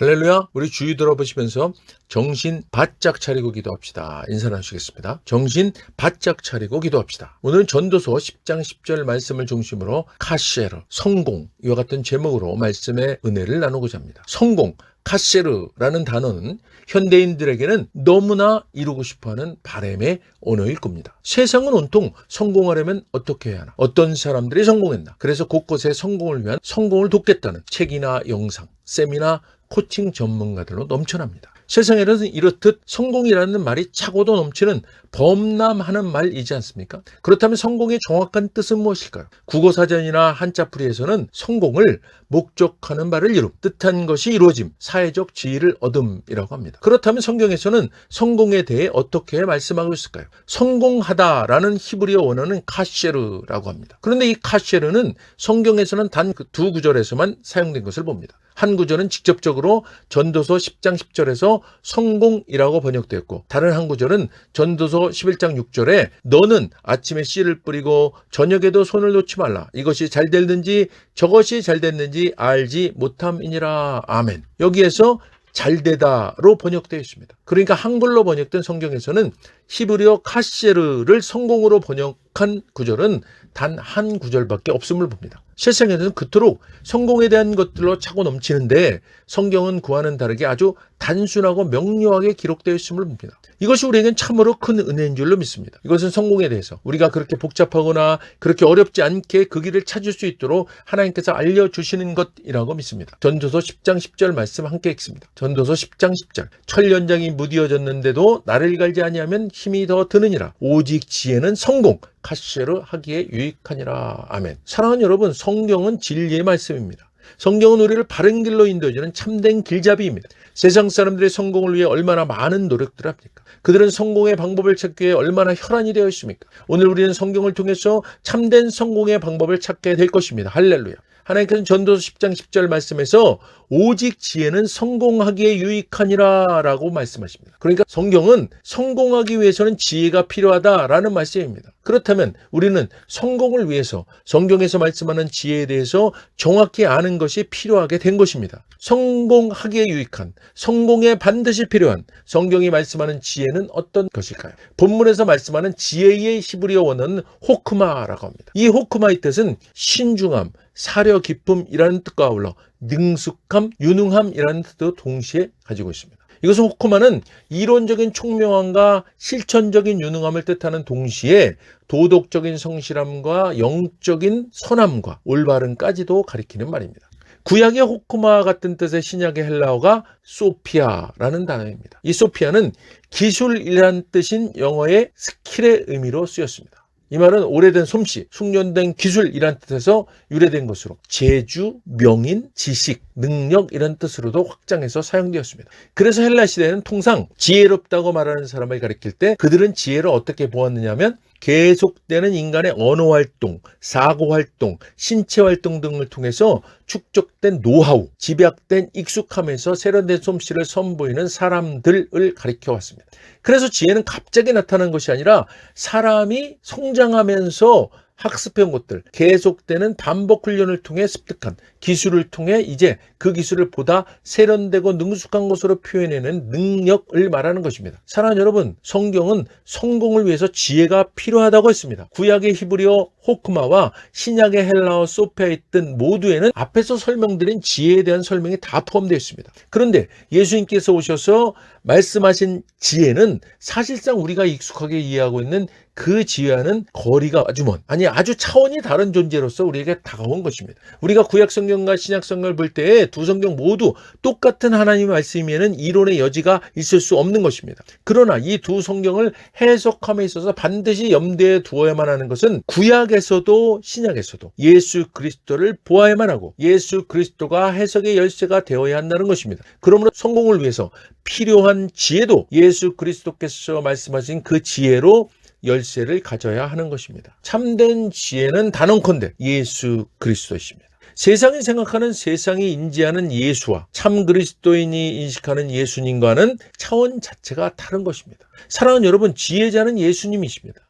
할렐루야. 우리 주의 들어보시면서 정신 바짝 차리고 기도합시다. 인사 나누시겠습니다. 정신 바짝 차리고 기도합시다. 오늘은 전도서 10장 10절 말씀을 중심으로 카세르, 성공, 이와 같은 제목으로 말씀의 은혜를 나누고자 합니다. 성공, 카세르라는 단어는 현대인들에게는 너무나 이루고 싶어하는 바람의 언어일 겁니다. 세상은 온통 성공하려면 어떻게 해야 하나? 어떤 사람들이 성공했나? 그래서 곳곳에 성공을 위한 성공을 돕겠다는 책이나 영상, 세미나, 코칭 전문가들로 넘쳐납니다. 세상에는 이렇듯 성공이라는 말이 차고도 넘치는 범람하는 말이지 않습니까? 그렇다면 성공의 정확한 뜻은 무엇일까요? 국어사전이나 한자풀이에서는 성공을 목적하는 바를 이룸, 뜻한 것이 이루어짐, 사회적 지위를 얻음이라고 합니다. 그렇다면 성경에서는 성공에 대해 어떻게 말씀하고 있을까요? 성공하다라는 히브리어 원어는 카세르라고 합니다. 그런데 이 카세르는 성경에서는 단 두 구절에서만 사용된 것을 봅니다. 한 구절은 직접적으로 전도서 10장 10절에서 성공이라고 번역되었고, 다른 한 구절은 전도서 11장 6절에 너는 아침에 씨를 뿌리고 저녁에도 손을 놓지 말라. 이것이 잘 됐는지 저것이 잘 됐는지 알지 못함이니라. 아멘. 여기에서 잘되다로 번역되어 있습니다. 그러니까 한글로 번역된 성경에서는 히브리어 카세르를 성공으로 번역한 구절은 단 한 구절밖에 없음을 봅니다. 세상에는 그토록 성공에 대한 것들로 차고 넘치는데 성경은 그와는 다르게 아주 단순하고 명료하게 기록되어 있음을 봅니다. 이것이 우리에겐 참으로 큰 은혜인 줄로 믿습니다. 이것은 성공에 대해서 우리가 그렇게 복잡하거나 그렇게 어렵지 않게 그 길을 찾을 수 있도록 하나님께서 알려주시는 것이라고 믿습니다. 전도서 10장 10절 말씀 함께 읽습니다. 전도서 10장 10절 천련장이 무디어졌는데도 나를 갈지 아니하면 힘이 더 드느니라. 오직 지혜는 성공, 카세르 하기에 유익하니라. 아멘. 사랑하는 여러분, 성경은 진리의 말씀입니다. 성경은 우리를 바른 길로 인도해주는 참된 길잡이입니다. 세상 사람들의 성공을 위해 얼마나 많은 노력들을 합니까? 그들은 성공의 방법을 찾기 위해 얼마나 혈안이 되어 있습니까? 오늘 우리는 성경을 통해서 참된 성공의 방법을 찾게 될 것입니다. 할렐루야. 하나님께서는 전도서 10장 10절 말씀에서 오직 지혜는 성공하기에 유익하니라 라고 말씀하십니다. 그러니까 성경은 성공하기 위해서는 지혜가 필요하다라는 말씀입니다. 그렇다면 우리는 성공을 위해서 성경에서 말씀하는 지혜에 대해서 정확히 아는 것이 필요하게 된 것입니다. 성공하기에 유익한, 성공에 반드시 필요한 성경이 말씀하는 지혜는 어떤 것일까요? 본문에서 말씀하는 지혜의 히브리어 원어는 호크마라고 합니다. 이 호크마의 뜻은 신중함, 사려 깊음이라는 뜻과 아울러 능숙함, 유능함이라는 뜻도 동시에 가지고 있습니다. 이것은 호크마는 이론적인 총명함과 실천적인 유능함을 뜻하는 동시에 도덕적인 성실함과 영적인 선함과 올바름까지도 가리키는 말입니다. 구약의 호크마 같은 뜻의 신약의 헬라어가 소피아라는 단어입니다. 이 소피아는 기술이라는 뜻인 영어의 스킬의 의미로 쓰였습니다. 이 말은 오래된 솜씨, 숙련된 기술이란 뜻에서 유래된 것으로 재주, 명인, 지식, 능력 이런 뜻으로도 확장해서 사용되었습니다. 그래서 헬라 시대에는 통상 지혜롭다고 말하는 사람을 가리킬 때 그들은 지혜를 어떻게 보았느냐 하면 계속되는 인간의 언어 활동, 사고 활동, 신체 활동 등을 통해서 축적된 노하우, 집약된 익숙함에서 세련된 솜씨를 선보이는 사람들을 가리켜 왔습니다. 그래서 지혜는 갑자기 나타난 것이 아니라 사람이 성장하면서 학습해온 것들, 계속되는 반복 훈련을 통해 습득한 기술을 통해 이제 그 기술을 보다 세련되고 능숙한 것으로 표현해내는 능력을 말하는 것입니다. 사랑하는 여러분, 성경은 성공을 위해서 지혜가 필요하다고 했습니다. 구약의 히브리어 호크마와 신약의 헬라어 소피아의 뜻 모두에는 앞에서 설명드린 지혜에 대한 설명이 다 포함되어 있습니다. 그런데 예수님께서 오셔서 말씀하신 지혜는 사실상 우리가 익숙하게 이해하고 있는 그 지혜와는 거리가 아주 먼, 아니 아주 차원이 다른 존재로서 우리에게 다가온 것입니다. 우리가 구약 성경과 신약 성경을 볼 때 두 성경 모두 똑같은 하나님의 말씀이면은 이론의 여지가 있을 수 없는 것입니다. 그러나 이 두 성경을 해석함에 있어서 반드시 염두에 두어야만 하는 것은 구약에서도 신약에서도 예수 그리스도를 보아야만 하고 예수 그리스도가 해석의 열쇠가 되어야 한다는 것입니다. 그러므로 성공을 위해서 필요한 지혜도 예수 그리스도께서 말씀하신 그 지혜로 열쇠를 가져야 하는 것입니다. 참된 지혜는 단언컨대 예수 그리스도이십니다. 세상이 생각하는, 세상이 인지하는 예수와 참 그리스도인이 인식하는 예수님과는 차원 자체가 다른 것입니다. 사랑하는 여러분, 지혜자는 예수님이십니다.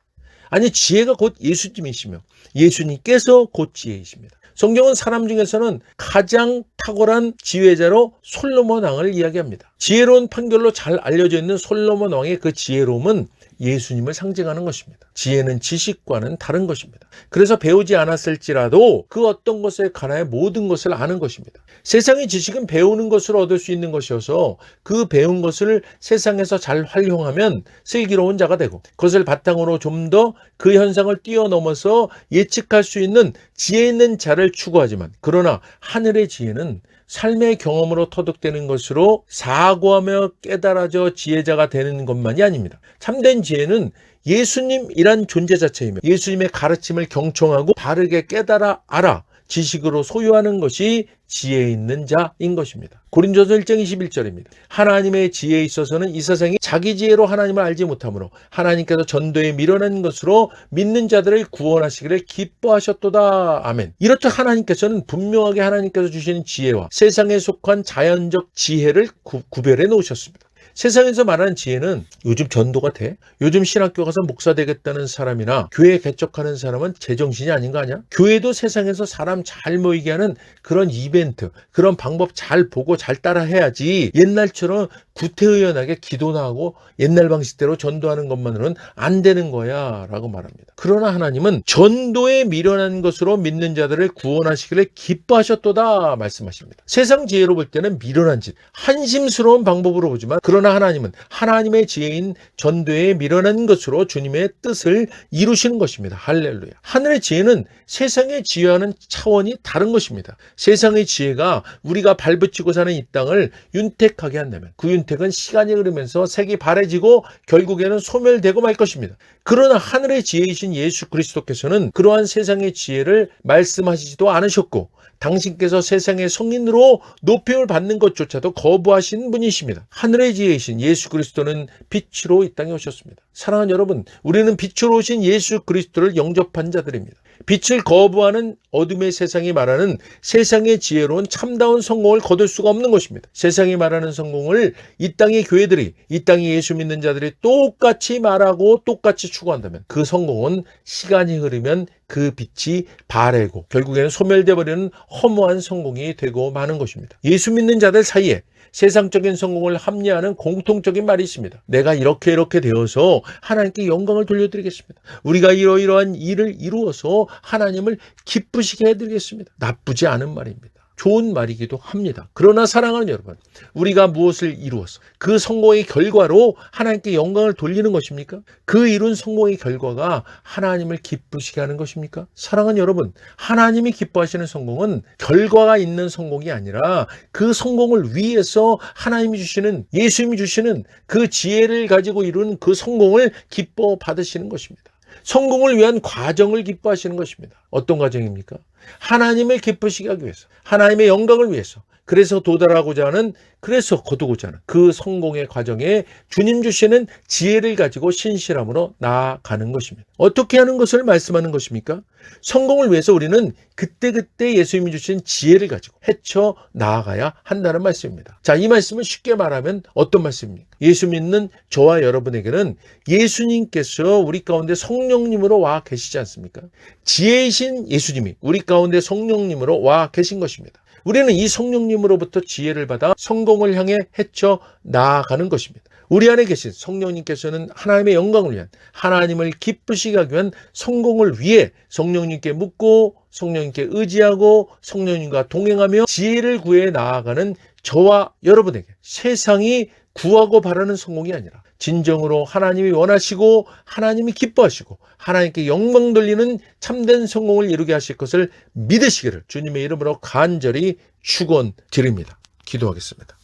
아니, 지혜가 곧 예수님이시며 예수님께서 곧 지혜이십니다. 성경은 사람 중에서는 가장 탁월한 지혜자로 솔로몬 왕을 이야기합니다. 지혜로운 판결로 잘 알려져 있는 솔로몬 왕의 그 지혜로움은 예수님을 상징하는 것입니다. 지혜는 지식과는 다른 것입니다. 그래서 배우지 않았을지라도 그 어떤 것에 관하여 모든 것을 아는 것입니다. 세상의 지식은 배우는 것으로 얻을 수 있는 것이어서 그 배운 것을 세상에서 잘 활용하면 슬기로운 자가 되고 그것을 바탕으로 좀 더 그 현상을 뛰어넘어서 예측할 수 있는 지혜 있는 자를 추구하지만, 그러나 하늘의 지혜는 삶의 경험으로 터득되는 것으로 사고하며 깨달아져 지혜자가 되는 것만이 아닙니다. 참된 지혜는 예수님이란 존재 자체이며 예수님의 가르침을 경청하고 바르게 깨달아 알아 지식으로 소유하는 것이 지혜 있는 자인 것입니다. 고린도서 1장 21절입니다. 하나님의 지혜에 있어서는 이 세상이 자기 지혜로 하나님을 알지 못하므로 하나님께서 전도에 미련한 것으로 믿는 자들을 구원하시기를 기뻐하셨도다. 아멘. 이렇듯 하나님께서는 분명하게 하나님께서 주시는 지혜와 세상에 속한 자연적 지혜를 구별해 놓으셨습니다. 세상에서 말하는 지혜는 요즘 전도가 돼? 요즘 신학교 가서 목사 되겠다는 사람이나 교회 개척하는 사람은 제정신이 아닌 거 아니야? 교회도 세상에서 사람 잘 모이게 하는 그런 이벤트, 그런 방법 잘 보고 잘 따라 해야지 옛날처럼 구태의연하게 기도나 하고 옛날 방식대로 전도하는 것만으로는 안 되는 거야 라고 말합니다. 그러나 하나님은 전도에 미련한 것으로 믿는 자들을 구원하시기를 기뻐하셨도다 말씀하십니다. 세상 지혜로 볼 때는 미련한 짓, 한심스러운 방법으로 보지만, 그러나 하나님은 하나님의 지혜인 전도에 미련한 것으로 주님의 뜻을 이루시는 것입니다. 할렐루야. 하늘의 지혜는 세상의 지혜와는 차원이 다른 것입니다. 세상의 지혜가 우리가 발붙이고 사는 이 땅을 윤택하게 한다면 그 윤택은 시간이 흐르면서 색이 바래지고 결국에는 소멸되고 말 것입니다. 그러나 하늘의 지혜이신 예수 그리스도께서는 그러한 세상의 지혜를 말씀하시지도 않으셨고 당신께서 세상의 성인으로 높임을 받는 것조차도 거부하신 분이십니다. 하늘의 지혜이신 예수 그리스도는 빛으로 이 땅에 오셨습니다. 사랑하는 여러분, 우리는 빛으로 오신 예수 그리스도를 영접한 자들입니다. 빛을 거부하는 어둠의 세상이 말하는 세상의 지혜로운 참다운 성공을 거둘 수가 없는 것입니다. 세상이 말하는 성공을 이 땅의 교회들이, 이 땅의 예수 믿는 자들이 똑같이 말하고 똑같이 추구한다면 그 성공은 시간이 흐르면 그 빛이 바래고 결국에는 소멸되어 버리는 허무한 성공이 되고 마는 것입니다. 예수 믿는 자들 사이에 세상적인 성공을 합리화하는 공통적인 말이 있습니다. 내가 이렇게 되어서 하나님께 영광을 돌려드리겠습니다. 우리가 이러이러한 일을 이루어서 하나님을 기쁘시게 해드리겠습니다. 나쁘지 않은 말입니다. 좋은 말이기도 합니다. 그러나 사랑하는 여러분, 우리가 무엇을 이루어서 그 성공의 결과로 하나님께 영광을 돌리는 것입니까? 그 이룬 성공의 결과가 하나님을 기쁘시게 하는 것입니까? 사랑하는 여러분, 하나님이 기뻐하시는 성공은 결과가 있는 성공이 아니라 그 성공을 위해서 하나님이 주시는, 예수님이 주시는 그 지혜를 가지고 이룬 그 성공을 기뻐 받으시는 것입니다. 성공을 위한 과정을 기뻐하시는 것입니다. 어떤 과정입니까? 하나님을 기쁘시게 하기 위해서, 하나님의 영광을 위해서, 그래서 도달하고자 하는, 그래서 거두고자 하는 그 성공의 과정에 주님 주시는 지혜를 가지고 신실함으로 나아가는 것입니다. 어떻게 하는 것을 말씀하는 것입니까? 성공을 위해서 우리는 그때그때 예수님이 주신 지혜를 가지고 헤쳐 나아가야 한다는 말씀입니다. 자, 이 말씀은 쉽게 말하면 어떤 말씀입니까? 예수 믿는 저와 여러분에게는 예수님께서 우리 가운데 성령님으로 와 계시지 않습니까? 지혜이신 예수님이 우리 가운데 성령님으로 와 계신 것입니다. 우리는 이 성령님으로부터 지혜를 받아 성공을 향해 헤쳐 나아가는 것입니다. 우리 안에 계신 성령님께서는 하나님의 영광을 위한, 하나님을 기쁘시게 하기 위한 성공을 위해 성령님께 묻고 성령님께 의지하고 성령님과 동행하며 지혜를 구해 나아가는 저와 여러분에게 세상이 구하고 바라는 성공이 아니라 진정으로 하나님이 원하시고 하나님이 기뻐하시고 하나님께 영광 돌리는 참된 성공을 이루게 하실 것을 믿으시기를 주님의 이름으로 간절히 축원드립니다. 기도하겠습니다.